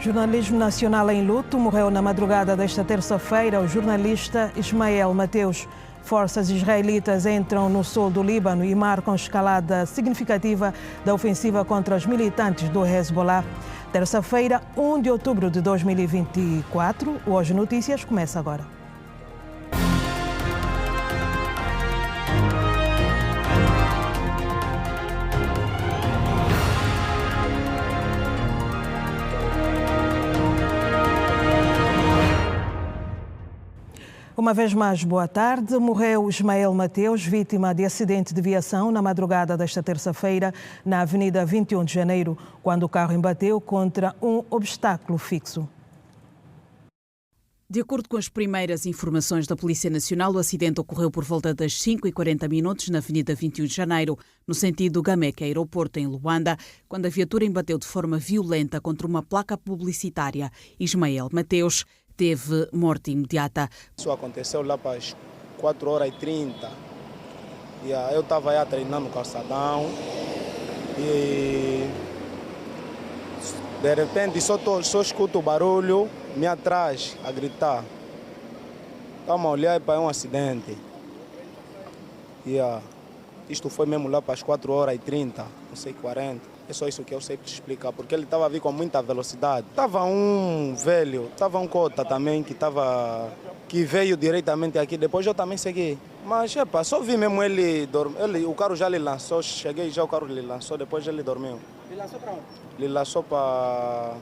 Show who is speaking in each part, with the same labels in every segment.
Speaker 1: Jornalismo nacional em luto. Morreu na madrugada desta terça-feira o jornalista Ismael Mateus. Forças israelitas entram no sul do Líbano e marcam escalada significativa da ofensiva contra os militantes do Hezbollah. Terça-feira, 1 de outubro de 2024. O Hoje Notícias começa agora. Uma vez mais, boa tarde. Morreu Ismael Mateus, vítima de acidente de viação na madrugada desta terça-feira na Avenida 21 de Janeiro, quando o carro embateu contra um obstáculo fixo.
Speaker 2: De acordo com as primeiras informações da Polícia Nacional, o acidente ocorreu por volta das 5h40 na Avenida 21 de Janeiro, no sentido Gameke Aeroporto, em Luanda, quando a viatura embateu de forma violenta contra uma placa publicitária. Ismael Mateus teve morte imediata.
Speaker 3: Isso aconteceu lá para as 4h30. Eu estava aí treinando no calçadão e de repente só escuto o barulho, me atrás a gritar. Estamos a olhar para um acidente. Isto foi mesmo lá para as 4h30, não sei, 40. É só isso que eu sei te explicar, porque ele estava a vir com muita velocidade. Estava um velho, estava um cota também que veio diretamente aqui, depois eu também segui. Mas só vi mesmo ele dormir. O carro já lhe lançou, cheguei já o carro lhe lançou, depois ele dormiu. Ele lançou para onde? Ele lançou para...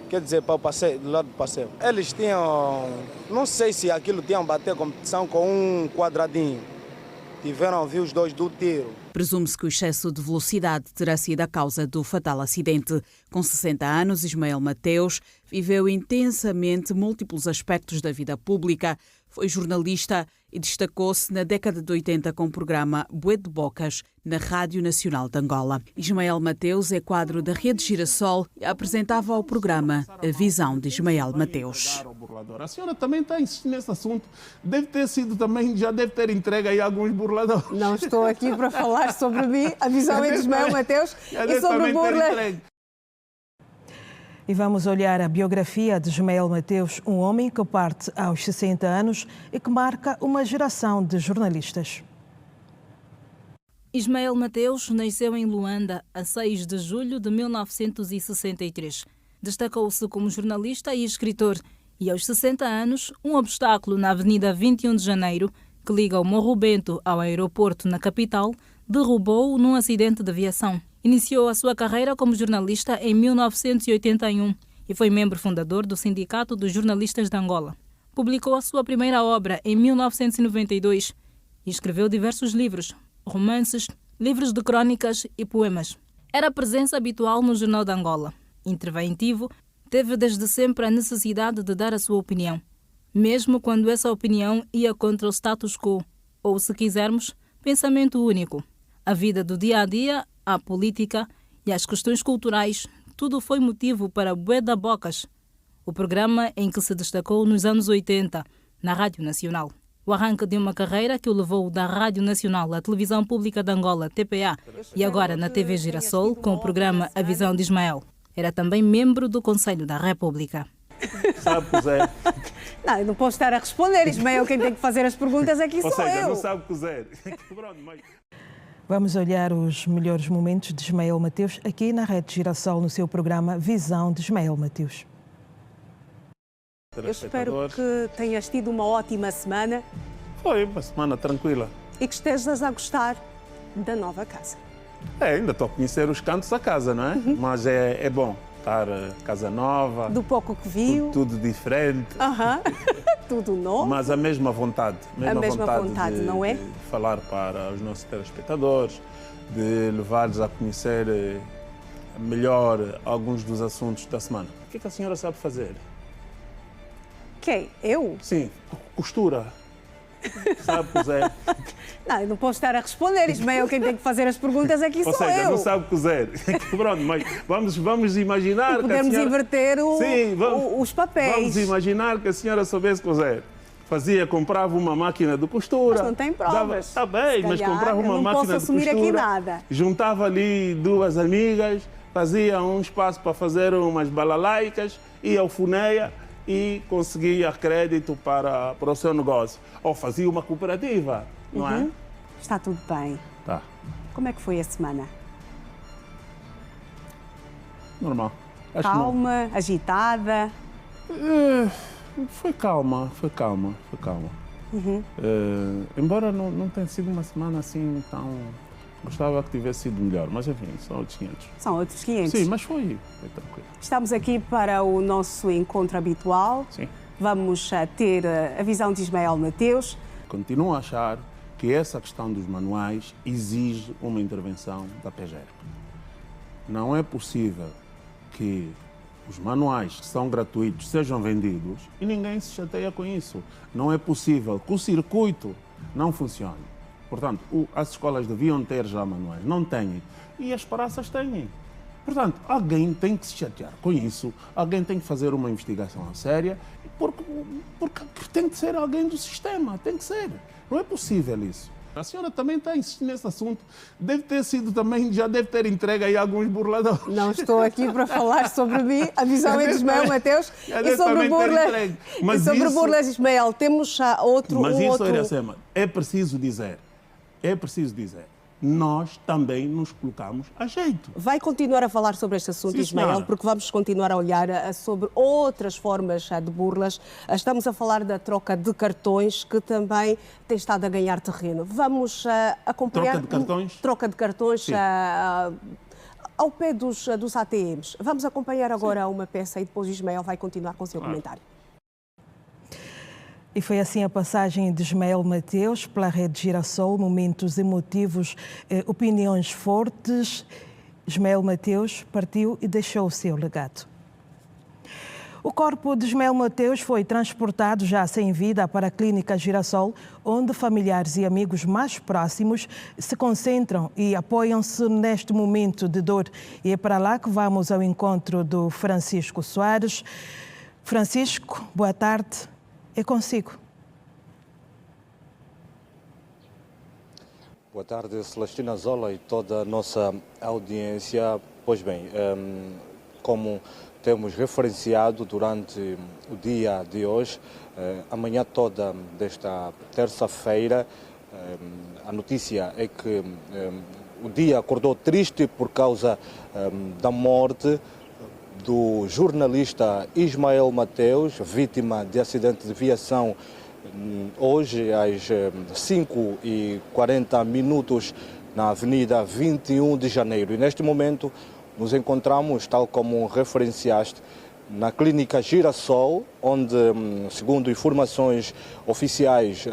Speaker 3: Quer dizer, para o passeio, do lado do passeio. Eles tinham... Não sei se aquilo tinham bater competição com um quadradinho. Tiveram a ouvir os dois do tiro.
Speaker 2: Presume-se que o excesso de velocidade terá sido a causa do fatal acidente. Com 60 anos, Ismael Mateus viveu intensamente múltiplos aspectos da vida pública. Foi jornalista e destacou-se na década de 80 com o programa Bué de Bocas, na Rádio Nacional de Angola. Ismael Mateus é quadro da Rede Girassol e apresentava ao programa A Visão de Ismael Mateus.
Speaker 4: A senhora também está insistindo nesse assunto. Deve ter sido também, já deve ter entregue aí alguns burladores.
Speaker 5: Não estou aqui para falar sobre mim, a visão é de Ismael Mateus e sobre burla.
Speaker 1: E vamos olhar a biografia de Ismael Mateus, um homem que parte aos 60 anos e que marca uma geração de jornalistas.
Speaker 6: Ismael Mateus nasceu em Luanda a 6 de julho de 1963. Destacou-se como jornalista e escritor e, aos 60 anos, um obstáculo na Avenida 21 de Janeiro, que liga o Morro Bento ao aeroporto na capital, derrubou-o num acidente de aviação. Iniciou a sua carreira como jornalista em 1981 e foi membro fundador do Sindicato dos Jornalistas de Angola. Publicou a sua primeira obra em 1992 e escreveu diversos livros, romances, livros de crônicas e poemas. Era presença habitual no Jornal de Angola. Interventivo, teve desde sempre a necessidade de dar a sua opinião, mesmo quando essa opinião ia contra o status quo, ou, se quisermos, pensamento único. A vida do dia-a-dia, a política e as questões culturais, tudo foi motivo para Bué de Bocas, o programa em que se destacou nos anos 80, na Rádio Nacional. O arranque de uma carreira que o levou da Rádio Nacional à Televisão Pública de Angola, TPA, e agora na TV Girassol, com o programa A Visão de Ismael. Era também membro do Conselho da República.
Speaker 4: Sabe cozer?
Speaker 5: Não, eu não posso estar a responder. Ismael, quem tem que fazer as perguntas aqui sou eu.
Speaker 4: Não sabe cozer.
Speaker 1: Vamos olhar os melhores momentos de Ismael Mateus aqui na Rede Girassol, no seu programa Visão de Ismael Mateus.
Speaker 5: Eu espero que tenhas tido uma ótima semana.
Speaker 4: Foi uma semana tranquila.
Speaker 5: E que estejas a gostar da nova casa.
Speaker 4: Ainda estou a conhecer os cantos da casa, não é? Mas é bom estar casa nova.
Speaker 5: Do pouco que viu.
Speaker 4: Tudo diferente.
Speaker 5: Tudo novo.
Speaker 4: Mas a mesma vontade.
Speaker 5: A mesma vontade, não é?
Speaker 4: De falar para os nossos telespectadores, de levá-los a conhecer melhor alguns dos assuntos da semana. O que a senhora sabe fazer?
Speaker 5: Quem? Eu?
Speaker 4: Sim, costura. Sabe cozer?
Speaker 5: Não, eu não posso estar a responder. Ismael, quem tem que fazer as perguntas aqui sou eu.
Speaker 4: Ou seja, não sabe cozer. Pronto, mas vamos imaginar que
Speaker 5: podemos
Speaker 4: a senhora...
Speaker 5: inverter os papéis.
Speaker 4: Vamos imaginar que a senhora soubesse cozer. Comprava uma máquina de costura.
Speaker 5: Mas não tem provas.
Speaker 4: Está bem, mas comprava uma máquina de costura.
Speaker 5: Não posso assumir aqui nada.
Speaker 4: Juntava ali duas amigas, fazia um espaço para fazer umas balalaicas, ia ao Funeia e conseguia crédito para o seu negócio. Ou fazia uma cooperativa, não é?
Speaker 5: Está tudo bem.
Speaker 4: Tá.
Speaker 5: Como é que foi a semana?
Speaker 4: Normal. Acho
Speaker 5: Calma, agitada?
Speaker 4: Foi calma. Embora não tenha sido uma semana assim tão... Gostava que tivesse sido melhor, mas enfim, são outros 500.
Speaker 5: São outros 500.
Speaker 4: Sim, mas foi tranquilo.
Speaker 5: Estamos aqui para o nosso encontro habitual.
Speaker 4: Sim.
Speaker 5: Vamos ter a visão de Ismael Mateus.
Speaker 4: Continuo a achar que essa questão dos manuais exige uma intervenção da PGR. Não é possível que os manuais que são gratuitos sejam vendidos e ninguém se chateia com isso. Não é possível que o circuito não funcione. Portanto, as escolas deviam ter já manuais, não têm. E as praças têm. Portanto, alguém tem que se chatear com isso, alguém tem que fazer uma investigação séria, porque tem que ser alguém do sistema, tem que ser. Não é possível isso. A senhora também está insistindo nesse assunto, deve ter sido também, já deve ter entregue aí alguns burladores.
Speaker 5: Não estou aqui para falar sobre mim, a visão é de Ismael Mateus e sobre burlas Ismael. Temos já outro...
Speaker 4: Mas isso, Iracema, é preciso dizer, nós também nos colocamos a jeito.
Speaker 5: Vai continuar a falar sobre este assunto,
Speaker 4: Sim,
Speaker 5: Ismael,
Speaker 4: senhora.
Speaker 5: porque vamos continuar a olhar sobre outras formas de burlas. Estamos a falar da troca de cartões, que também tem estado a ganhar terreno. Vamos acompanhar...
Speaker 4: Troca de cartões?
Speaker 5: Troca de cartões ao pé dos ATMs. Vamos acompanhar agora uma peça e depois o Ismael vai continuar com o seu comentário.
Speaker 1: E foi assim a passagem de Ismael Mateus pela Rede Girassol, momentos emotivos, opiniões fortes. Ismael Mateus partiu e deixou o seu legado. O corpo de Ismael Mateus foi transportado já sem vida para a Clínica Girassol, onde familiares e amigos mais próximos se concentram e apoiam-se neste momento de dor. E é para lá que vamos ao encontro do Francisco Soares. Francisco, boa tarde. É consigo.
Speaker 7: Boa tarde, Celestina Zola e toda a nossa audiência. Pois bem, como temos referenciado durante o dia de hoje, a manhã toda desta terça-feira, a notícia é que o dia acordou triste por causa da morte do jornalista Ismael Mateus, vítima de acidente de viação hoje às 5h40 na Avenida 21 de Janeiro. E neste momento nos encontramos, tal como referenciaste, na Clínica Girassol, onde, segundo informações oficiais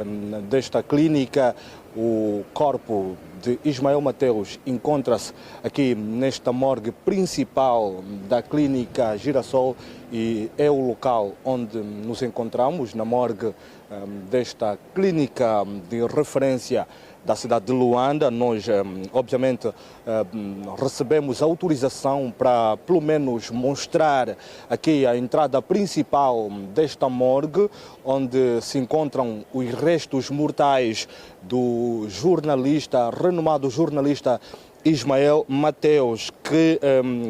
Speaker 7: desta clínica, o corpo de Ismael Mateus encontra-se aqui nesta morgue principal da Clínica Girassol e é o local onde nos encontramos, na morgue desta clínica de referência da cidade de Luanda. Nós, obviamente, recebemos autorização para, pelo menos, mostrar aqui a entrada principal desta morgue, onde se encontram os restos mortais do jornalista, renomado jornalista Ismael Mateus, que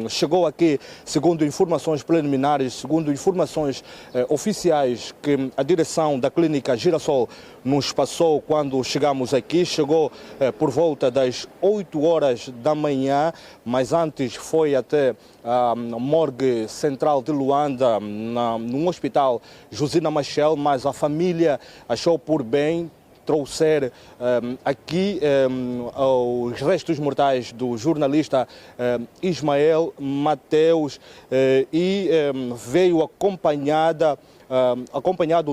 Speaker 7: chegou aqui, segundo informações preliminares, segundo informações oficiais que a direção da Clínica Girassol nos passou quando chegamos aqui. Chegou por volta das 8 horas da manhã, mas antes foi até a morgue central de Luanda, num hospital Josina Machel, mas a família achou por bem trouxer aqui os restos mortais do jornalista Ismael Mateus e veio acompanhado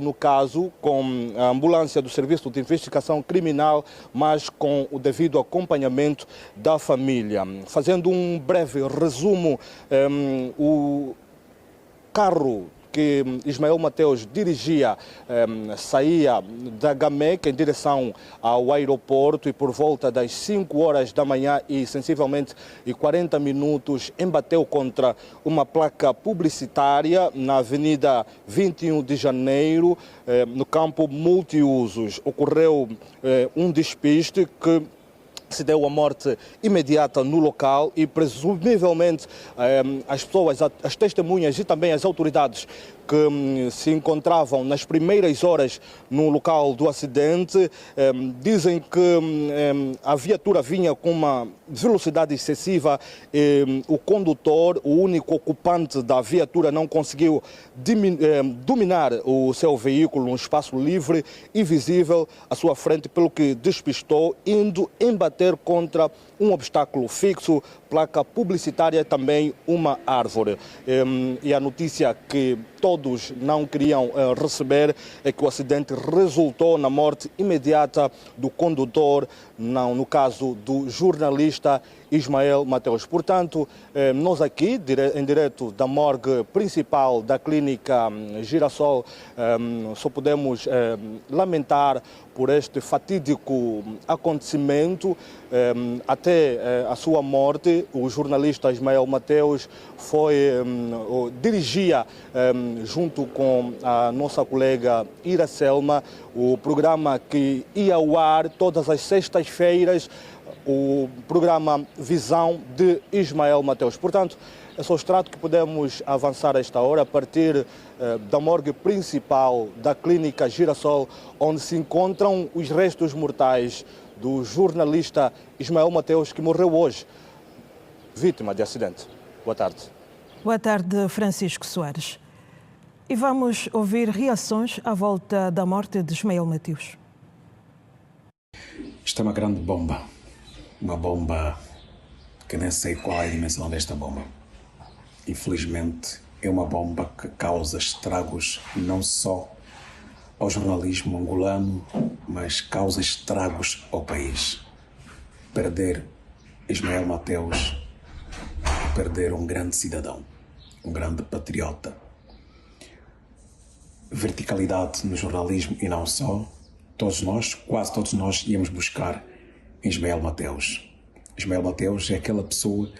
Speaker 7: no caso com a ambulância do Serviço de Investigação Criminal, mas com o devido acompanhamento da família. Fazendo um breve resumo, o carro que Ismael Mateus dirigia saía da Gameca em direção ao aeroporto e por volta das 5 horas da manhã e sensivelmente 40 minutos embateu contra uma placa publicitária na Avenida 21 de Janeiro, no campo multiusos. Ocorreu um despiste que Se deu a morte imediata no local e presumivelmente as pessoas, as testemunhas e também as autoridades que se encontravam nas primeiras horas no local do acidente dizem que a viatura vinha com uma velocidade excessiva e o condutor, o único ocupante da viatura, não conseguiu dominar o seu veículo num espaço livre e visível à sua frente, pelo que despistou, indo embater contra um obstáculo fixo, placa publicitária, também uma árvore. E a notícia que todos não queriam receber é que o acidente resultou na morte imediata do condutor, não, no caso do jornalista Ismael Mateus. Portanto, nós aqui, em direto da morgue principal da clínica Girassol, só podemos lamentar por este fatídico acontecimento. Até a sua morte, o jornalista Ismael Mateus dirigia, junto com a nossa colega Iracelma, o programa que ia ao ar todas as sextas-feiras, o programa Visão de Ismael Mateus. Portanto, é só o extrato que podemos avançar a esta hora, a partir da morgue principal da clínica Girassol, onde se encontram os restos mortais do jornalista Ismael Mateus, que morreu hoje, vítima de acidente. Boa tarde.
Speaker 1: Boa tarde, Francisco Soares. E vamos ouvir reações à volta da morte de Ismael Mateus.
Speaker 8: Isto é uma grande bomba. Uma bomba que nem sei qual é a dimensão desta bomba. Infelizmente, é uma bomba que causa estragos não só ao jornalismo angolano, mas causa estragos ao país. Perder Ismael Mateus é perder um grande cidadão, um grande patriota. Verticalidade no jornalismo e não só. Todos nós, quase todos nós, íamos buscar Ismael Mateus. Ismael Mateus é aquela pessoa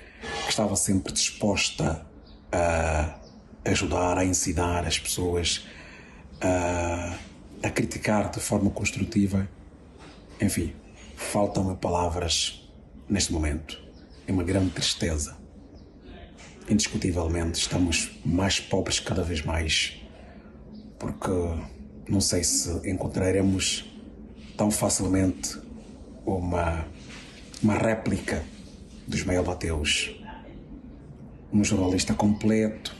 Speaker 8: que estava sempre disposta a ajudar, a ensinar as pessoas, a criticar de forma construtiva. Enfim, faltam-me palavras neste momento. É uma grande tristeza. Indiscutivelmente estamos mais pobres cada vez mais, porque não sei se encontraremos tão facilmente uma réplica de Ismael Mateus. Um jornalista completo,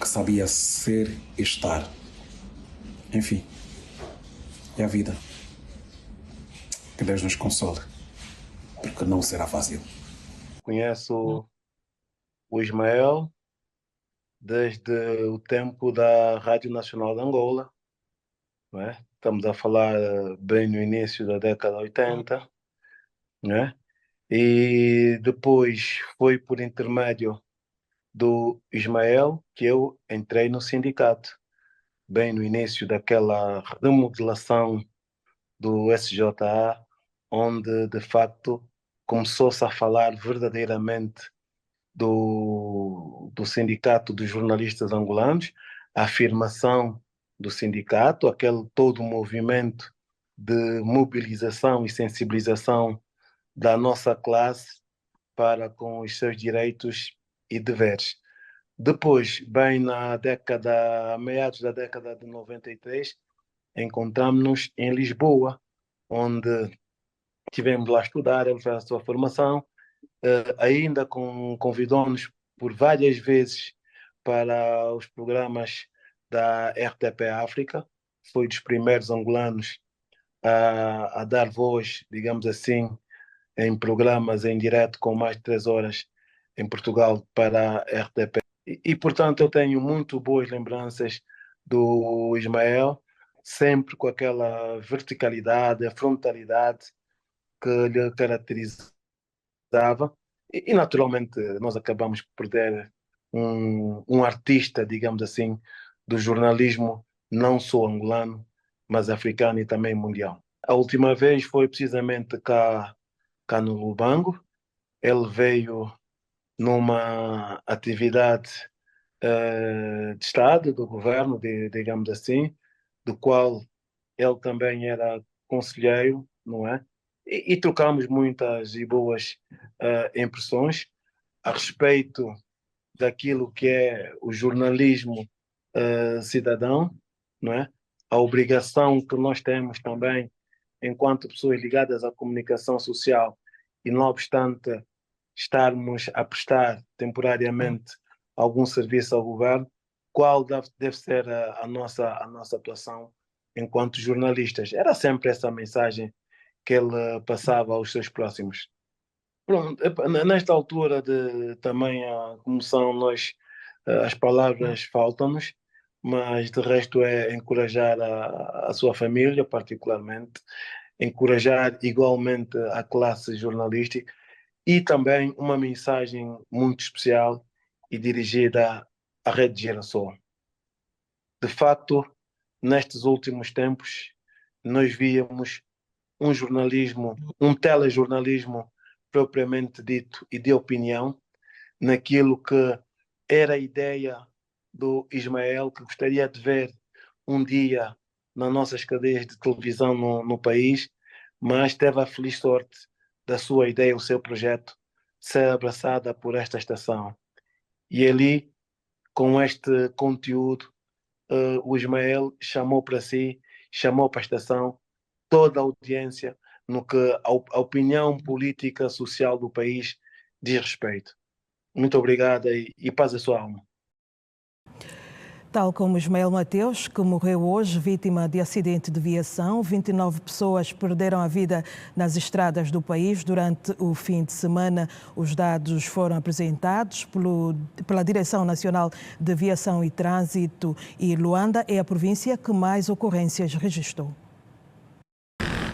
Speaker 8: que sabia ser e estar. Enfim, é a vida. Que Deus nos console, porque não será fácil.
Speaker 3: Conheço o Ismael desde o tempo da Rádio Nacional de Angola, não é? Estamos a falar bem no início da década de 80, não é? E depois foi por intermédio do Ismael que eu entrei no sindicato, bem no início daquela remodelação do SJA, onde de facto começou-se a falar verdadeiramente do Sindicato dos Jornalistas Angolanos, a afirmação do sindicato, aquele todo o movimento de mobilização e sensibilização da nossa classe para com os seus direitos e deveres. Depois, bem meados da década de 93, encontramos-nos em Lisboa, onde tivemos lá a estudar, ele fez a sua formação, ainda convidou-nos por várias vezes para os programas da RTP África, foi dos primeiros angolanos a dar voz, digamos assim, em programas em direto com mais de 3 horas em Portugal para a RTP. Portanto, eu tenho muito boas lembranças do Ismael, sempre com aquela verticalidade, a frontalidade que lhe caracterizava. Naturalmente, nós acabamos por perder um artista, digamos assim, do jornalismo, não só angolano, mas africano e também mundial. A última vez foi precisamente cá no Lubango. Ele veio numa atividade de Estado, do governo, digamos assim, do qual ele também era conselheiro, não é?
Speaker 9: e trocamos muitas e boas impressões a respeito daquilo que é o jornalismo cidadão, não é? A obrigação que nós temos também, enquanto pessoas ligadas à comunicação social, e não obstante estarmos a prestar temporariamente algum serviço ao governo, qual deve ser a nossa atuação enquanto jornalistas. Era sempre essa mensagem que ele passava aos seus próximos. Pronto, nesta altura de também a comoção, as palavras faltam-nos, mas de resto é encorajar a sua família, particularmente, encorajar igualmente a classe jornalística e também uma mensagem muito especial e dirigida à Rede Girassol. De facto, nestes últimos tempos, nós víamos um telejornalismo propriamente dito e de opinião, naquilo que era a ideia do Ismael, que gostaria de ver um dia nas nossas cadeias de televisão no país, mas teve a feliz sorte da sua ideia, o seu projeto, ser abraçada por esta estação. E ali, com este conteúdo, o Ismael chamou para si, chamou para a estação toda a audiência no que a opinião política social do país diz respeito. Muito obrigado e paz à sua alma.
Speaker 1: Tal como Ismael Mateus, que morreu hoje vítima de acidente de viação, 29 pessoas perderam a vida nas estradas do país durante o fim de semana. Os dados foram apresentados pela Direção Nacional de Viação e Trânsito, e Luanda é a província que mais ocorrências registrou.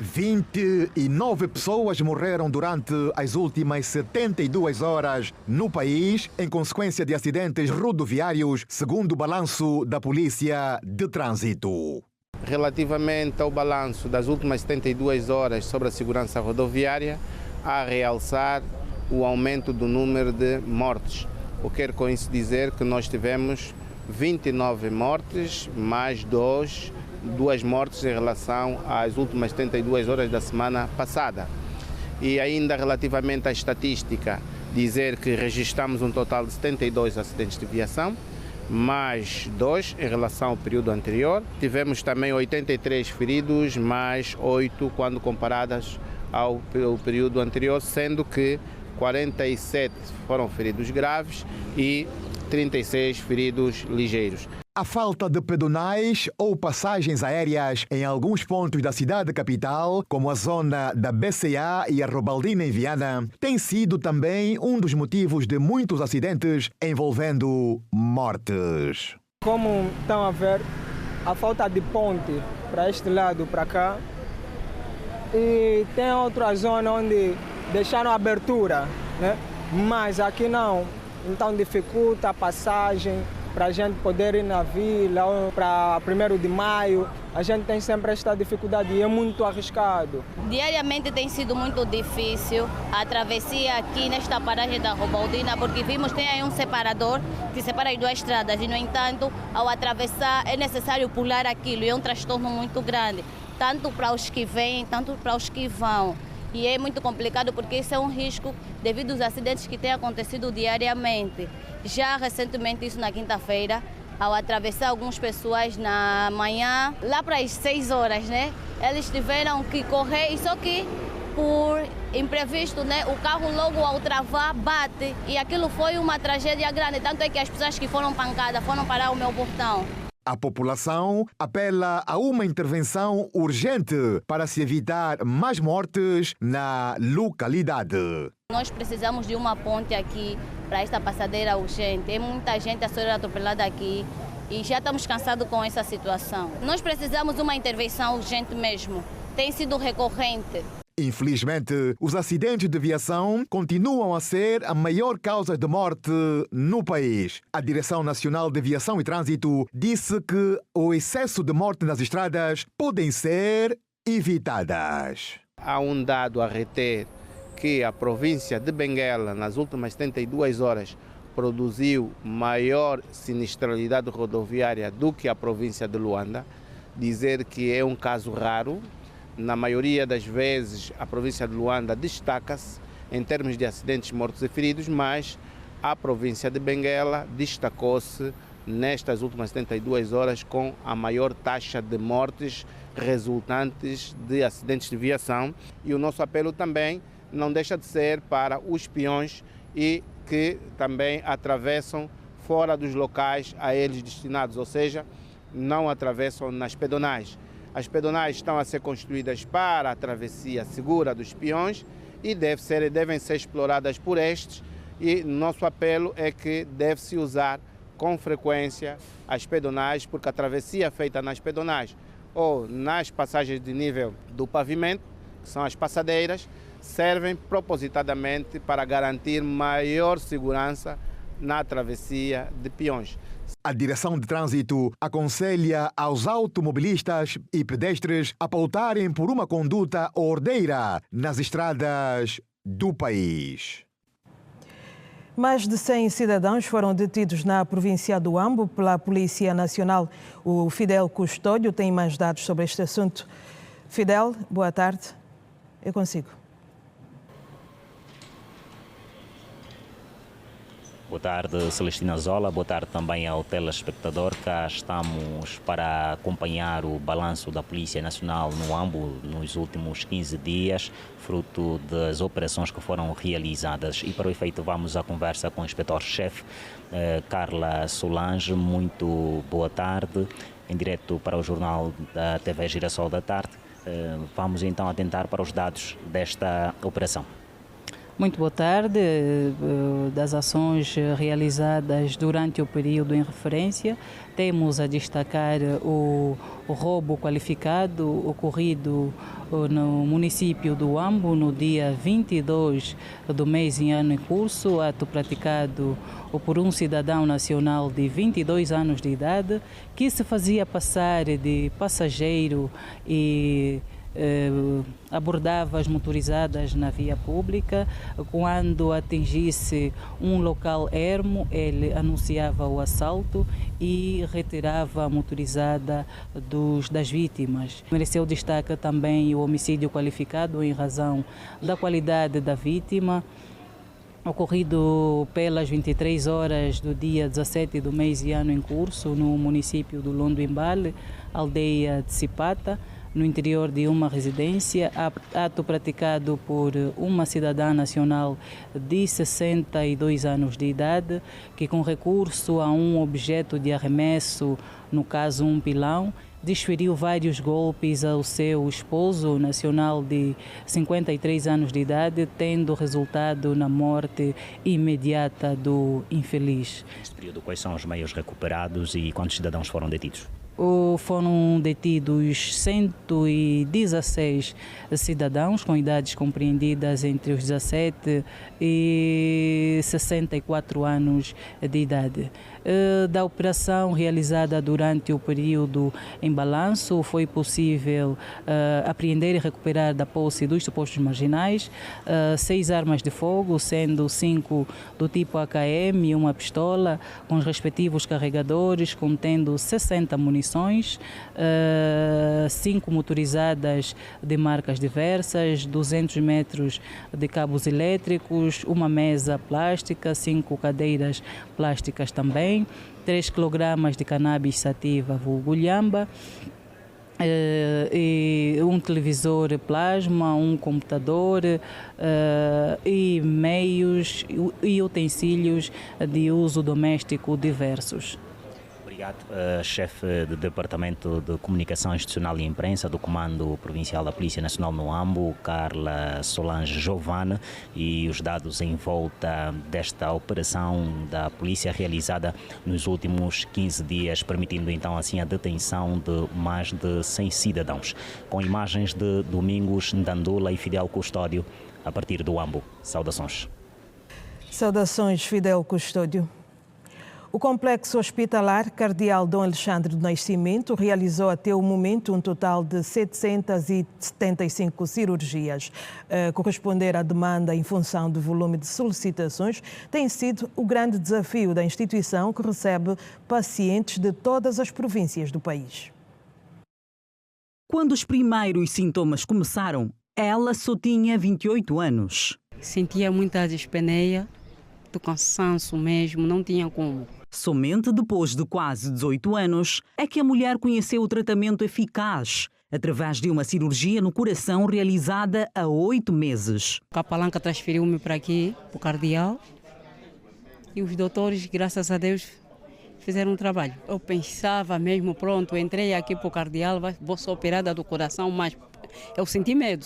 Speaker 10: 29 pessoas morreram durante as últimas 72 horas no país em consequência de acidentes rodoviários, segundo o balanço da Polícia de Trânsito.
Speaker 11: Relativamente ao balanço das últimas 72 horas sobre a segurança rodoviária, há a realçar o aumento do número de mortes. Eu quero com isso dizer que nós tivemos 29 mortes, mais duas mortes em relação às últimas 72 horas da semana passada. E ainda relativamente à estatística, dizer que registramos um total de 72 acidentes de viação, mais 2 em relação ao período anterior. Tivemos também 83 feridos, mais 8 quando comparadas ao período anterior, sendo que 47 foram feridos graves e 36 feridos ligeiros.
Speaker 10: A falta de pedonais ou passagens aéreas em alguns pontos da cidade capital, como a zona da BCA e a Robaldina em Viana, tem sido também um dos motivos de muitos acidentes envolvendo mortes.
Speaker 12: Como estão a ver, a falta de ponte para este lado, para cá, e tem outra zona onde deixaram abertura, né? Mas aqui não, então dificulta a passagem. Para a gente poder ir na vila, para 1º de maio, a gente tem sempre esta dificuldade e é muito arriscado.
Speaker 13: Diariamente tem sido muito difícil a travessia aqui nesta paragem da Robaldina, porque vimos que tem aí um separador que separa as duas estradas e, no entanto, ao atravessar é necessário pular aquilo e é um transtorno muito grande, tanto para os que vêm, tanto para os que vão. E é muito complicado porque isso é um risco devido aos acidentes que têm acontecido diariamente. Já recentemente, isso na quinta-feira, ao atravessar algumas pessoas na manhã, lá para as 6 horas, né? Eles tiveram que correr, e só que por imprevisto, né? O carro logo ao travar bate e aquilo foi uma tragédia grande, tanto é que as pessoas que foram pancadas foram parar o meu portão.
Speaker 10: A população apela a uma intervenção urgente para se evitar mais mortes na localidade.
Speaker 13: Nós precisamos de uma ponte aqui para esta passadeira urgente. Tem muita gente a ser atropelada aqui e já estamos cansados com essa situação. Nós precisamos de uma intervenção urgente mesmo. Tem sido recorrente.
Speaker 10: Infelizmente, os acidentes de viação continuam a ser a maior causa de morte no país. A Direção Nacional de Viação e Trânsito disse que o excesso de morte nas estradas podem ser evitadas.
Speaker 11: Há um dado a reter que a província de Benguela, nas últimas 72 horas, produziu maior sinistralidade rodoviária do que a província de Luanda. Dizer que é um caso raro, na maioria das vezes, a província de Luanda destaca-se em termos de acidentes mortos e feridos, mas a província de Benguela destacou-se nestas últimas 72 horas com a maior taxa de mortes resultantes de acidentes de viação. E o nosso apelo também não deixa de ser para os peões e que também atravessam fora dos locais a eles destinados, ou seja, não atravessam nas pedonais. As pedonais estão a ser construídas para a travessia segura dos peões e devem ser exploradas por estes, e nosso apelo é que deve-se usar com frequência as pedonais, porque a travessia feita nas pedonais ou nas passagens de nível do pavimento, que são as passadeiras, servem propositadamente para garantir maior segurança na travessia de peões.
Speaker 10: A Direção de Trânsito aconselha aos automobilistas e pedestres a pautarem por uma conduta ordeira nas estradas do país.
Speaker 1: Mais de 100 cidadãos foram detidos na província do Ambo pela Polícia Nacional. O Fidel Custódio tem mais dados sobre este assunto. Fidel, boa tarde. Eu consigo.
Speaker 14: Boa tarde, Celestina Zola. Boa tarde também ao telespectador. Cá estamos para acompanhar o balanço da Polícia Nacional no Ambo nos últimos 15 dias, fruto das operações que foram realizadas. E para o efeito vamos à conversa com o inspetor-chefe Carla Solange. Muito boa tarde, em direto para o jornal da TV Girassol da Tarde. Vamos então atentar para os dados desta operação.
Speaker 15: Muito boa tarde. Das ações realizadas durante o período em referência, temos a destacar o roubo qualificado ocorrido no município do Ambo no dia 22 do mês em ano em curso, ato praticado por um cidadão nacional de 22 anos de idade que se fazia passar de passageiro e abordava as motorizadas na via pública. Quando atingisse um local ermo, ele anunciava o assalto e retirava a motorizada das vítimas. Mereceu destaque também o homicídio qualificado em razão da qualidade da vítima, ocorrido pelas 23 horas do dia 17 do mês e ano em curso no município do Londoembale, aldeia de Cipata, no interior de uma residência, ato praticado por uma cidadã nacional de 62 anos de idade, que com recurso a um objeto de arremesso, no caso um pilão, desferiu vários golpes ao seu esposo nacional de 53 anos de idade, tendo resultado na morte imediata do infeliz.
Speaker 14: Neste período, quais são os meios recuperados e quantos cidadãos foram detidos?
Speaker 15: Foram detidos 116 cidadãos com idades compreendidas entre os 17 e 64 anos de idade. Da operação realizada durante o período em balanço, foi possível apreender e recuperar da posse dos supostos marginais 6 armas de fogo, sendo 5 do tipo AKM e uma pistola, com os respectivos carregadores, contendo 60 munições, 5 motorizadas de marcas diversas, 200 metros de cabos elétricos, uma mesa plástica, 5 cadeiras plásticas também, 3 kg de cannabis sativa vulgo lhamba, e um televisor plasma, um computador e meios e utensílios de uso doméstico diversos.
Speaker 14: Obrigado, chefe do Departamento de Comunicação Institucional e Imprensa do Comando Provincial da Polícia Nacional no Ambo, Carla Solange Giovana, e os dados em volta desta operação da polícia realizada nos últimos 15 dias, permitindo então assim a detenção de mais de 100 cidadãos. Com imagens de Domingos Ndandula e Fidel Custódio, a partir do Ambo. Saudações.
Speaker 1: Saudações, Fidel Custódio. O Complexo Hospitalar Cardeal Dom Alexandre do Nascimento realizou até o momento um total de 775 cirurgias. Corresponder à demanda em função do volume de solicitações tem sido o grande desafio da instituição, que recebe pacientes de todas as províncias do país.
Speaker 16: Quando os primeiros sintomas começaram, ela só tinha 28 anos.
Speaker 17: Sentia muita dispneia, do cansaço mesmo, não tinha como.
Speaker 16: Somente depois de quase 18 anos é que a mulher conheceu o tratamento eficaz, através de uma cirurgia no coração realizada há 8 meses.
Speaker 17: A palanca transferiu-me para aqui, para o cardeal, e os doutores, graças a Deus, fizeram um trabalho. Eu pensava mesmo, pronto, entrei aqui para o cardeal, vou ser operada do coração, mas eu senti medo.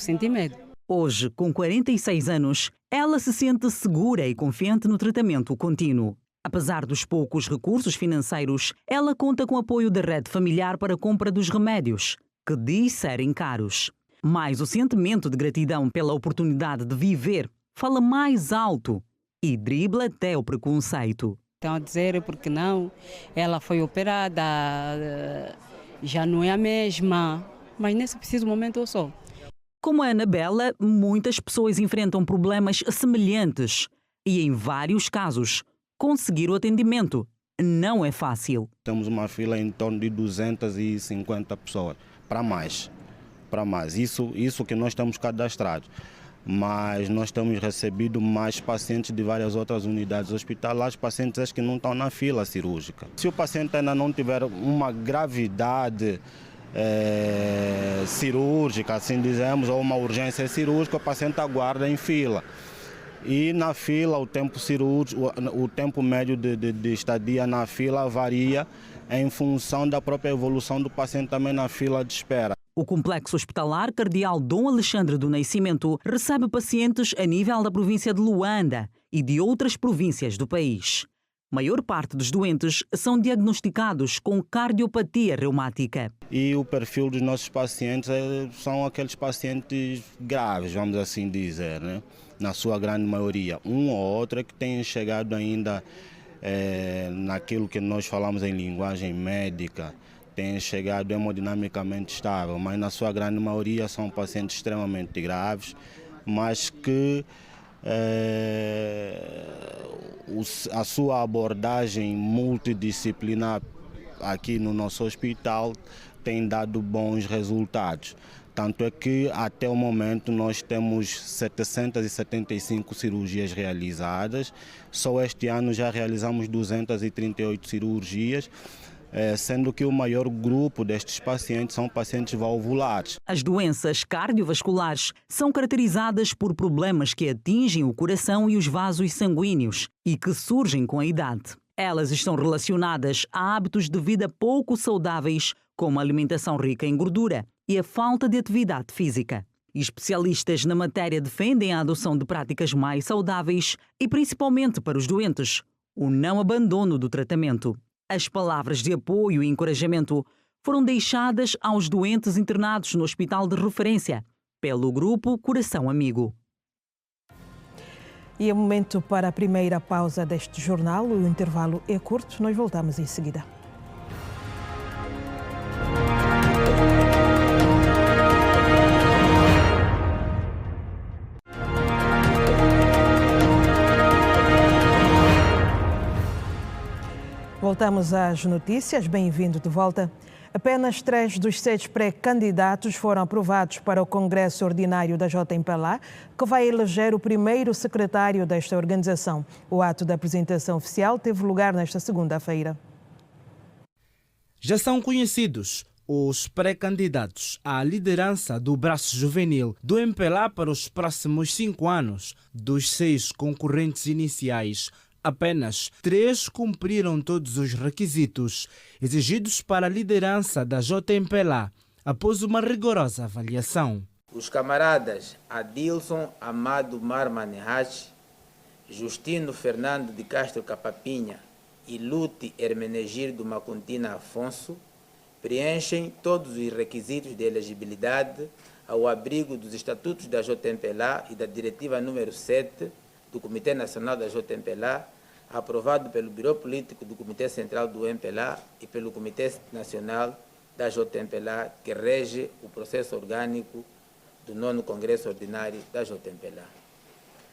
Speaker 16: Hoje, com 46 anos, ela se sente segura e confiante no tratamento contínuo. Apesar dos poucos recursos financeiros, ela conta com o apoio da rede familiar para a compra dos remédios, que diz serem caros. Mas o sentimento de gratidão pela oportunidade de viver fala mais alto e dribla até o preconceito.
Speaker 17: Estão a dizer, porque não, ela foi operada, já não é a mesma, mas nesse preciso momento eu sou.
Speaker 16: Como a Anabela, muitas pessoas enfrentam problemas semelhantes e, em vários casos, conseguir o atendimento não é fácil.
Speaker 18: Temos uma fila em torno de 250 pessoas, para mais. Isso que nós estamos cadastrados. Mas nós temos recebido mais pacientes de várias outras unidades hospitalares, pacientes que não estão na fila cirúrgica. Se o paciente ainda não tiver uma gravidade cirúrgica, assim dizemos, ou uma urgência cirúrgica, o paciente aguarda em fila. E na fila, o tempo médio de estadia na fila varia em função da própria evolução do paciente também na fila de espera.
Speaker 16: O Complexo Hospitalar Cardeal Dom Alexandre do Nascimento recebe pacientes a nível da província de Luanda e de outras províncias do país. A maior parte dos doentes são diagnosticados com cardiopatia reumática.
Speaker 18: E o perfil dos nossos pacientes são aqueles pacientes graves, vamos assim dizer, né? Na sua grande maioria. Um ou outro que tem chegado ainda naquilo que nós falamos em linguagem médica, tem chegado hemodinamicamente estável, mas na sua grande maioria são pacientes extremamente graves, mas que a sua abordagem multidisciplinar aqui no nosso hospital tem dado bons resultados. Tanto é que até o momento nós temos 775 cirurgias realizadas, só este ano já realizamos 238 cirurgias, sendo que o maior grupo destes pacientes são pacientes valvulares.
Speaker 16: As doenças cardiovasculares são caracterizadas por problemas que atingem o coração e os vasos sanguíneos e que surgem com a idade. Elas estão relacionadas a hábitos de vida pouco saudáveis, como a alimentação rica em gordura e a falta de atividade física. Especialistas na matéria defendem a adoção de práticas mais saudáveis e, principalmente para os doentes, o não abandono do tratamento. As palavras de apoio e encorajamento foram deixadas aos doentes internados no hospital de referência pelo grupo Coração Amigo.
Speaker 1: E é momento para a primeira pausa deste jornal. O intervalo é curto, nós voltamos em seguida. Voltamos às notícias. Bem-vindo de volta. Apenas 3 dos 7 pré-candidatos foram aprovados para o Congresso Ordinário da JMPLA, que vai eleger o primeiro secretário desta organização. O ato da apresentação oficial teve lugar nesta segunda-feira.
Speaker 19: Já são conhecidos os pré-candidatos à liderança do braço juvenil do MPLA para os próximos 5 anos. Dos 6 concorrentes iniciais, apenas 3 cumpriram todos os requisitos exigidos para a liderança da JMPLA após uma rigorosa avaliação.
Speaker 20: Os camaradas Adilson Amado Marmanehach, Justino Fernando de Castro Capapinha e Lute Hermenegildo Macuntina Afonso preenchem todos os requisitos de elegibilidade ao abrigo dos estatutos da JMPLA e da diretiva número 7 do Comitê Nacional da JMPLA, aprovado pelo Bureau Político do Comitê Central do MPLA e pelo Comitê Nacional da JMPLA, que rege o processo orgânico do 9º Congresso Ordinário da JMPLA.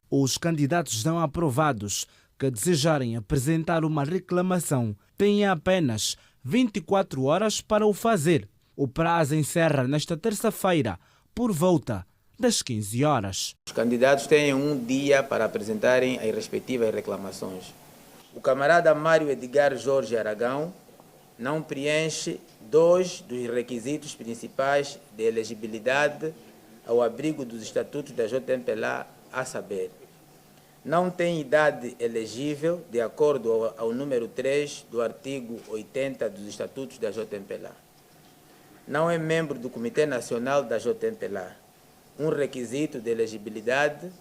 Speaker 19: Os candidatos não aprovados que desejarem apresentar uma reclamação têm apenas 24 horas para o fazer. O prazo encerra nesta terça-feira, por volta das 15 horas.
Speaker 20: Os candidatos têm um dia para apresentarem as respectivas reclamações. O camarada Mário Edgar Jorge Aragão não preenche 2 dos requisitos principais de elegibilidade ao abrigo dos estatutos da JMPLA, a saber, não tem idade elegível de acordo ao número 3 do artigo 80 dos estatutos da JMPLA. Não é membro do Comitê Nacional da JMPLA, um requisito de elegibilidade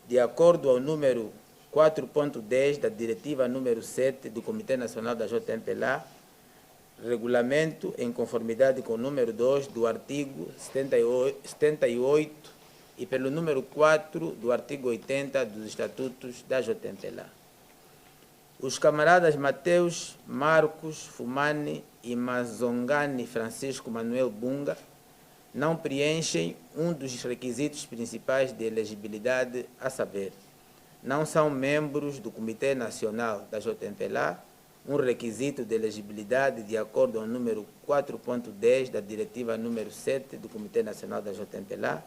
Speaker 20: de acordo ao número 4.10 da Diretiva número 7 do Comitê Nacional da JMPLA, regulamento em conformidade com o número 2 do artigo 78 e pelo número 4 do artigo 80 dos Estatutos da JMPLA. Os camaradas Mateus Marcos Fumani e Mazongani Francisco Manuel Bunga não preenchem um dos requisitos principais de elegibilidade, a saber, não são membros do Comitê Nacional da JMPLA, um requisito de elegibilidade de acordo ao número 4.10 da Diretiva número 7 do Comitê Nacional da JMPLA,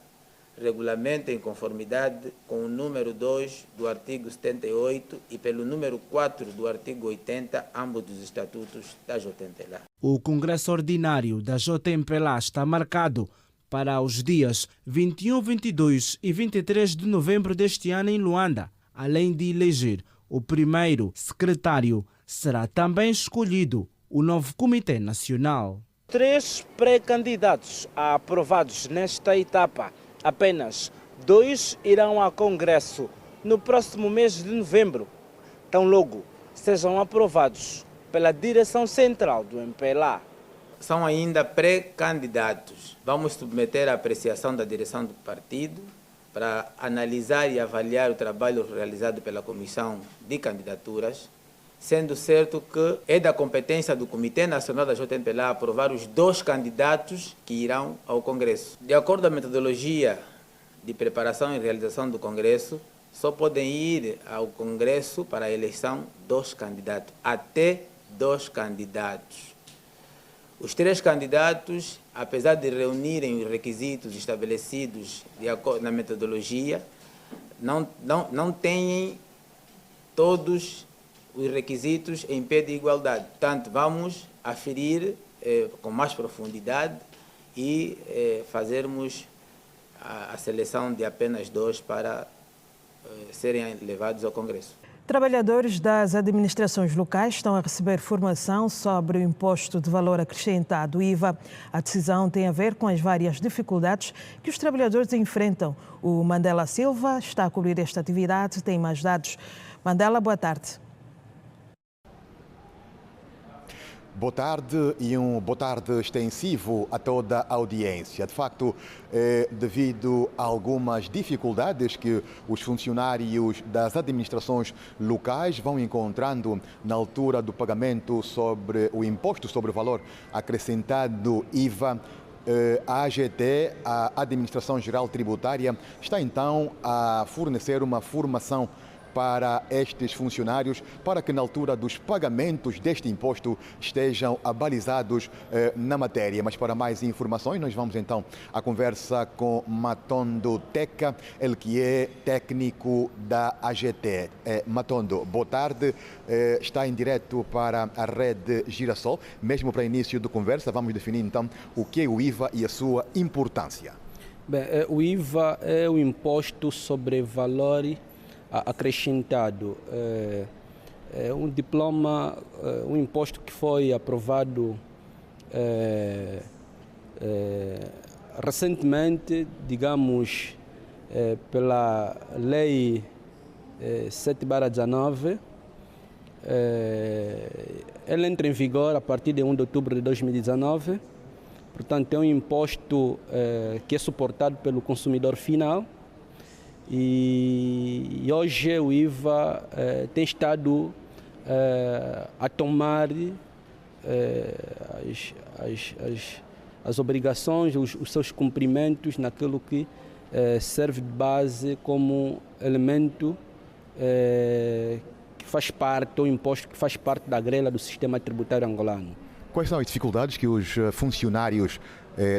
Speaker 20: regulamento em conformidade com o número 2 do artigo 78 e pelo número 4 do artigo 80, ambos dos estatutos da JMPLA.
Speaker 19: O Congresso Ordinário da JMPLA está marcado para os dias 21, 22 e 23 de novembro deste ano em Luanda. Além de eleger o primeiro secretário, será também escolhido o novo Comitê Nacional. 3 pré-candidatos aprovados nesta etapa. Apenas 2 irão ao Congresso no próximo mês de novembro, tão logo sejam aprovados pela direção central do MPLA.
Speaker 20: São ainda pré-candidatos. Vamos submeter à apreciação da direção do partido para analisar e avaliar o trabalho realizado pela Comissão de Candidaturas, sendo certo que é da competência do Comitê Nacional da JMPLA aprovar os 2 candidatos que irão ao Congresso. De acordo com a metodologia de preparação e realização do Congresso, só podem ir ao Congresso para a eleição 2 candidatos, até 2 candidatos. Os 3 candidatos, apesar de reunirem os requisitos estabelecidos na metodologia, não têm todos os requisitos em pé de igualdade. Portanto, vamos aferir com mais profundidade e fazermos a seleção de apenas 2 para serem levados ao Congresso.
Speaker 1: Trabalhadores das administrações locais estão a receber formação sobre o imposto de valor acrescentado, IVA. A decisão tem a ver com as várias dificuldades que os trabalhadores enfrentam. O Mandela Silva está a cobrir esta atividade, tem mais dados. Mandela, boa tarde.
Speaker 10: Boa tarde e um boa tarde extensivo a toda a audiência. De facto, devido a algumas dificuldades que os funcionários das administrações locais vão encontrando na altura do pagamento sobre o imposto sobre o valor acrescentado IVA, a AGT, a Administração Geral Tributária, está então a fornecer uma formação para estes funcionários, para que na altura dos pagamentos deste imposto estejam abalizados na matéria. Mas para mais informações, nós vamos então à conversa com Matondo Teca, ele que é técnico da AGT. Matondo, boa tarde, está em direto para a rede Girassol. Mesmo para início da conversa, vamos definir então o que é o IVA e a sua importância.
Speaker 21: Bem, o IVA é o imposto sobre valor acrescentado. É um diploma, um imposto que foi aprovado recentemente, digamos, pela Lei 7/19. Ela entra em vigor a partir de 1 de outubro de 2019. Portanto, é um imposto que é suportado pelo consumidor final. E hoje o IVA tem estado a tomar as obrigações, os seus cumprimentos naquilo que serve de base como elemento que faz parte, ou imposto que faz parte da grelha do sistema tributário angolano.
Speaker 10: Quais são as dificuldades que os funcionários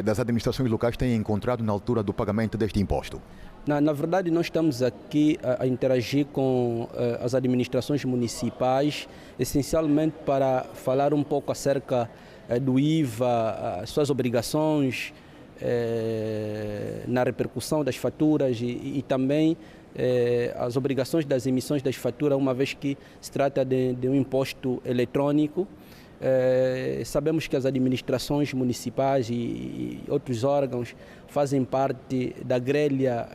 Speaker 10: das administrações locais têm encontrado na altura do pagamento deste imposto?
Speaker 21: Na verdade, nós estamos aqui a interagir com as administrações municipais, essencialmente para falar um pouco acerca do IVA, as suas obrigações na repercussão das faturas e também as obrigações das emissões das faturas, uma vez que se trata de um imposto eletrônico. Sabemos que as administrações municipais e outros órgãos fazem parte da grelha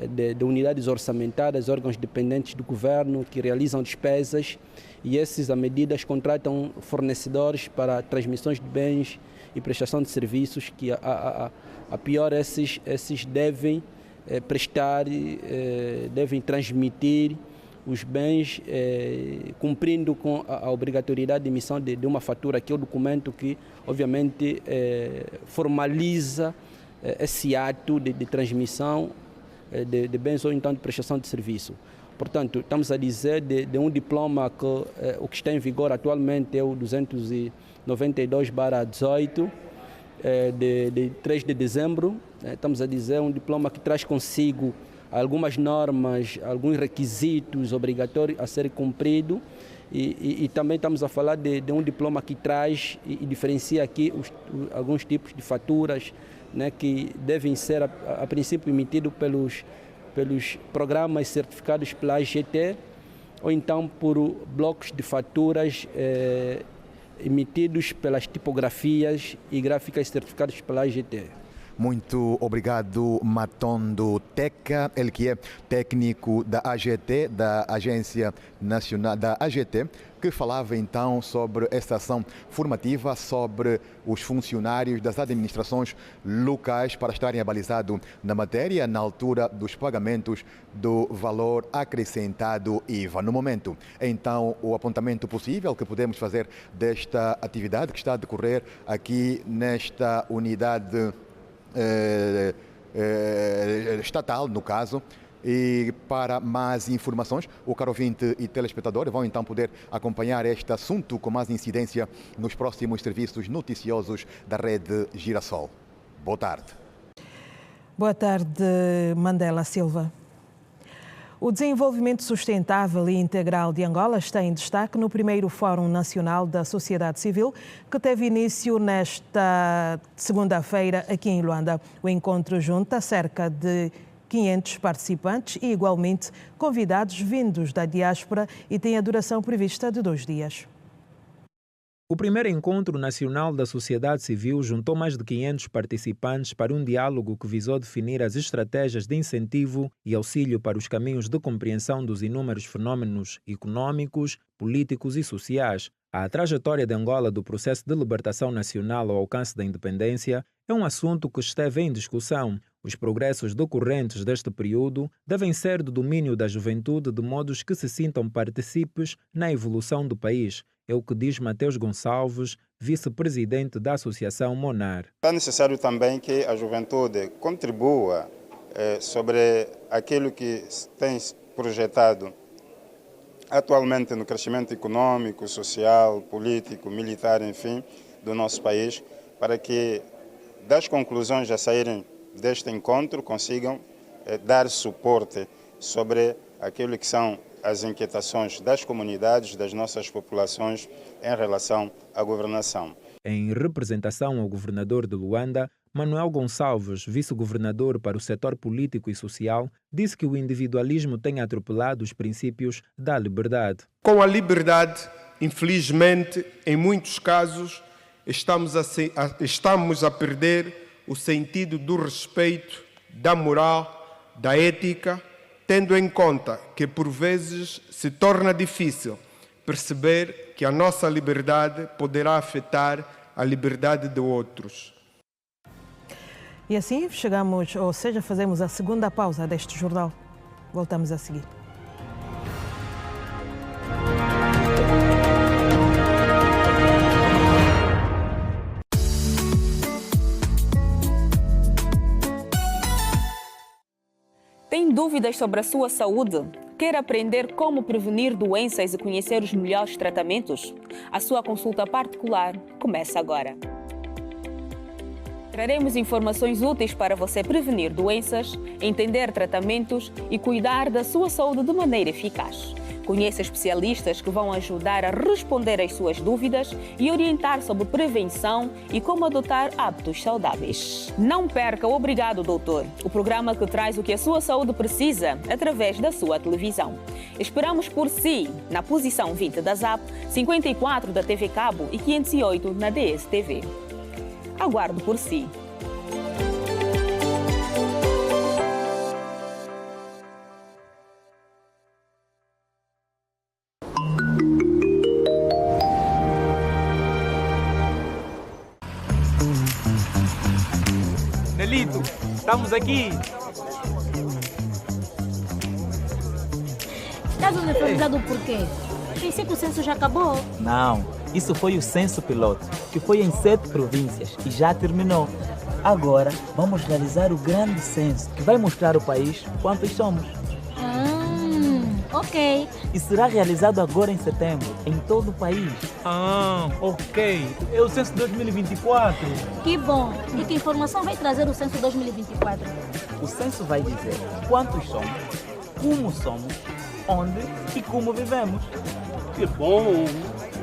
Speaker 21: de unidades orçamentárias, órgãos dependentes do governo que realizam despesas, e esses, a medidas, contratam fornecedores para transmissões de bens e prestação de serviços que, a pior, esses devem prestar, devem transmitir os bens, cumprindo com a obrigatoriedade de emissão de uma fatura, que é o documento que, obviamente, formaliza esse ato de transmissão de bens ou então de prestação de serviço. Portanto, estamos a dizer de um diploma que o que está em vigor atualmente é o 292/18, de 3 de dezembro. Estamos a dizer um diploma que traz consigo algumas normas, alguns requisitos obrigatórios a serem cumpridos, e também estamos a falar de um diploma que traz e diferencia aqui alguns tipos de faturas, né, que devem ser a princípio emitidos pelos programas certificados pela AGT, ou então por blocos de faturas emitidos pelas tipografias e gráficas certificadas pela AGT.
Speaker 10: Muito obrigado, Matondo Teca, ele que é técnico da AGT, da Agência Nacional da AGT, que falava então sobre esta ação formativa sobre os funcionários das administrações locais para estarem abalizados na matéria na altura dos pagamentos do valor acrescentado IVA. No momento, então, o apontamento possível que podemos fazer desta atividade que está a decorrer aqui nesta unidade estatal, no caso. E para mais informações, o caro ouvinte e telespectador vão então poder acompanhar este assunto com mais incidência nos próximos serviços noticiosos da rede Girassol. Boa tarde.
Speaker 1: Boa tarde, Mandela Silva. O desenvolvimento sustentável e integral de Angola está em destaque no primeiro Fórum Nacional da Sociedade Civil, que teve início nesta segunda-feira aqui em Luanda. O encontro junta cerca de 500 participantes e, igualmente, convidados vindos da diáspora e tem a duração prevista de 2 dias.
Speaker 2: O primeiro encontro nacional da sociedade civil juntou mais de 500 participantes para um diálogo que visou definir as estratégias de incentivo e auxílio para os caminhos de compreensão dos inúmeros fenômenos econômicos, políticos e sociais. A trajetória de Angola do processo de libertação nacional ao alcance da independência é um assunto que esteve em discussão. Os progressos decorrentes deste período devem ser do domínio da juventude de modos que se sintam partícipes na evolução do país. É o que diz Mateus Gonçalves, vice-presidente da Associação Monar.
Speaker 22: É necessário também que a juventude contribua sobre aquilo que tem projetado atualmente no crescimento econômico, social, político, militar, enfim, do nosso país, para que das conclusões a saírem deste encontro consigam dar suporte sobre aquilo que são as inquietações das comunidades, das nossas populações em relação à governação.
Speaker 2: Em representação ao governador de Luanda, Manuel Gonçalves, vice-governador para o setor político e social, disse que o individualismo tem atropelado os princípios da liberdade.
Speaker 23: Com a liberdade, infelizmente, em muitos casos, estamos a perder o sentido do respeito, da moral, da ética, tendo em conta que, por vezes, se torna difícil perceber que a nossa liberdade poderá afetar a liberdade de outros.
Speaker 1: E assim chegamos, ou seja, fazemos a segunda pausa deste jornal. Voltamos a seguir.
Speaker 24: Tem dúvidas sobre a sua saúde? Quer aprender como prevenir doenças e conhecer os melhores tratamentos? A sua consulta particular começa agora. Traremos informações úteis para você prevenir doenças, entender tratamentos e cuidar da sua saúde de maneira eficaz. Conheça especialistas que vão ajudar a responder às suas dúvidas e orientar sobre prevenção e como adotar hábitos saudáveis. Não perca o Obrigado, Doutor, o programa que traz o que a sua saúde precisa através da sua televisão. Esperamos por si na posição 20 da ZAP, 54 da TV Cabo e 508 na DSTV. Aguardo por si.
Speaker 4: Nelito, estamos aqui.
Speaker 5: Estás uniformizado por quê? Pensei que o censo já acabou.
Speaker 6: Não, isso foi o censo piloto, que foi em 7 províncias e já terminou. Agora vamos realizar o grande censo, que vai mostrar ao país quantos somos.
Speaker 5: Ok.
Speaker 6: E será realizado agora em setembro, em todo o país.
Speaker 4: Ok. É o censo 2024.
Speaker 5: Que bom. E que informação vai trazer o censo 2024?
Speaker 6: O censo vai dizer quantos somos, como somos, onde e como vivemos.
Speaker 4: Que bom.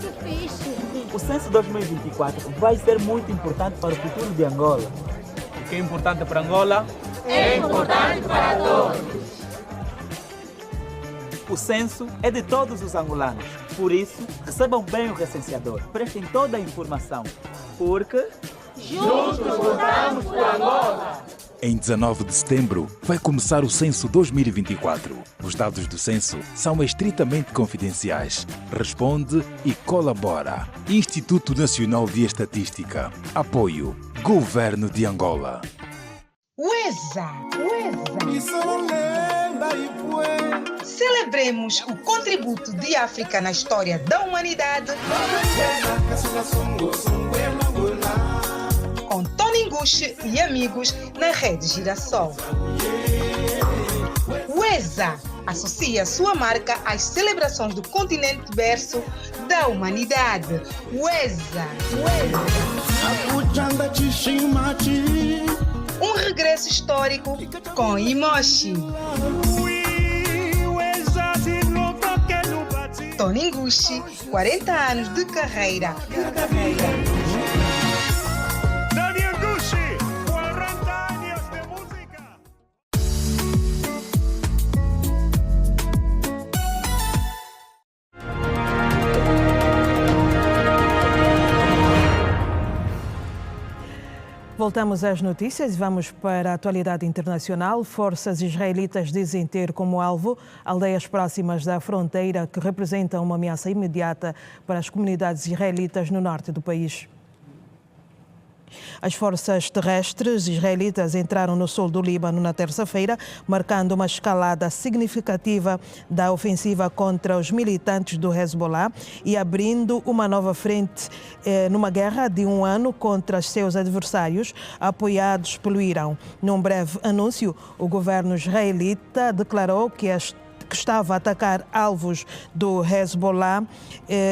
Speaker 5: Que fixe.
Speaker 6: O censo 2024 vai ser muito importante para o futuro de Angola.
Speaker 4: O que é importante para Angola?
Speaker 5: É importante para todos.
Speaker 6: O censo é de todos os angolanos. Por isso, recebam bem o recenseador. Prestem toda a informação. Porque...
Speaker 5: juntos votamos por Angola!
Speaker 7: Em 19 de setembro, vai começar o Censo 2024. Os dados do censo são estritamente confidenciais. Responde e colabora. Instituto Nacional de Estatística. Apoio. Governo de Angola.
Speaker 25: Uesa. Celebremos o contributo de África na história da humanidade com Tony Ngushi e amigos na Rede Girassol. Uesa associa sua marca às celebrações do continente berço da humanidade. Uesa. Um regresso histórico com Imoshi. Tony Ngushi, 40 anos de carreira.
Speaker 1: Voltamos às notícias e vamos para a atualidade internacional. Forças israelitas dizem ter como alvo aldeias próximas da fronteira que representam uma ameaça imediata para as comunidades israelitas no norte do país. As forças terrestres israelitas entraram no sul do Líbano na terça-feira, marcando uma escalada significativa da ofensiva contra os militantes do Hezbollah e abrindo uma nova frente numa guerra de um ano contra seus adversários, apoiados pelo Irão. Num breve anúncio, o governo israelita declarou que estava a atacar alvos do Hezbollah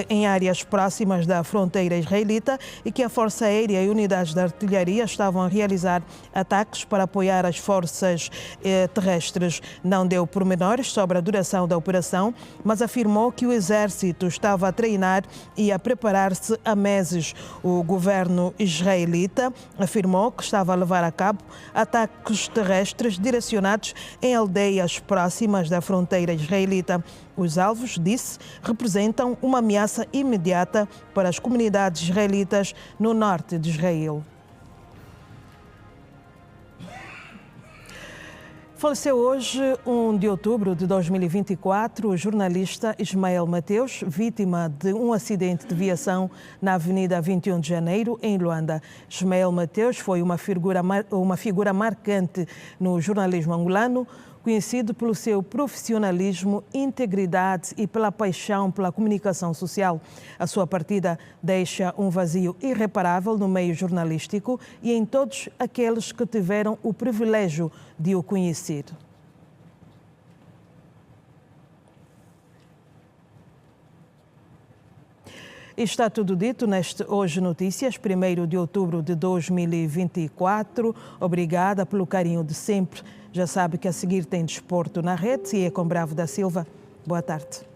Speaker 1: em áreas próximas da fronteira israelita e que a Força Aérea e unidades de artilharia estavam a realizar ataques para apoiar as forças terrestres. Não deu pormenores sobre a duração da operação, mas afirmou que o exército estava a treinar e a preparar-se há meses. O governo israelita afirmou que estava a levar a cabo ataques terrestres direcionados em aldeias próximas da fronteira israelita. Os alvos, disse, representam uma ameaça imediata para as comunidades israelitas no norte de Israel. Faleceu hoje, 1 de outubro de 2024, o jornalista Ismael Mateus, vítima de um acidente de viação na Avenida 21 de Janeiro, em Luanda. Ismael Mateus foi uma figura marcante no jornalismo angolano, conhecido pelo seu profissionalismo, integridade e pela paixão pela comunicação social. A sua partida deixa um vazio irreparável no meio jornalístico e em todos aqueles que tiveram o privilégio de o conhecer. E está tudo dito neste Hoje Notícias, 1º de outubro de 2024. Obrigada pelo carinho de sempre. Já sabe que a seguir tem desporto na rede e é com Bravo da Silva. Boa tarde.